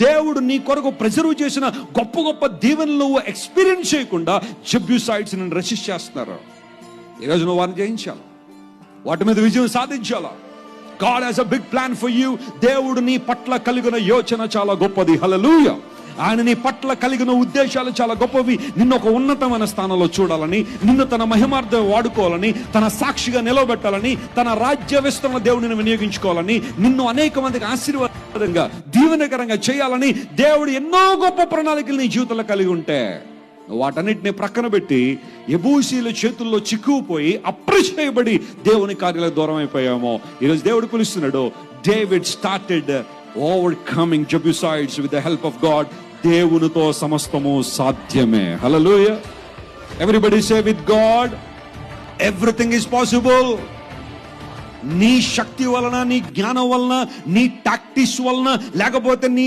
దేవుడు నీ కొరకు ప్రిజర్వ్ చేసిన గొప్ప గొప్ప దీవెనలు నువ్వు ఎక్స్పీరియన్స్ చేయకుండా జెబ్యూసైట్స్ ని రెసిస్ట్ చేస్తున్నారు. ఈరోజు నువ్వు వారిని జయించాలి, వాటి మీద విజయం సాధించాలా. God has a big plan for you. దేవుడు నీ పట్ల కలిగిన యోచన చాలా గొప్పది. హల్లెలూయా. ఆయన నీ పట్ల కలిగిన ఉద్దేశాలు చాలా గొప్పవి. నిన్ను ఒక ఉన్నతమైన స్థానంలో చూడాలని, నిన్ను తన మహిమార్థం వాడుకోవాలని, తన సాక్షిగా నిలవబెట్టాలని, తన రాజ్య విస్తరణ దేవుడిని వినియోగించుకోవాలని, నిన్ను అనేక మందికి ఆశీర్వాదంగా దీవెనకరంగా చేయాలని దేవుడు ఎన్నో గొప్ప ప్రణాళికలు నీ జీవితంలో కలిగి ఉంటే వాటన్నిటిని ప్రక్కన పెట్టి యెబూసీల చేతుల్లో చిక్కుపోయి అప్రచేయబడి దేవుని కార్యాలకు దూరం అయిపోయామో, ఈరోజు దేవుడు పిలుస్తున్నాడు. David started overcoming Jebusites with the help of God. దేవునితో సమస్తము సాధ్యమే. Hallelujah. Everybody say with God everything is possible. నీ శక్తి వలన, నీ జ్ఞానం వలన, నీ టాక్టిక్స్ వలన, లేకపోతే నీ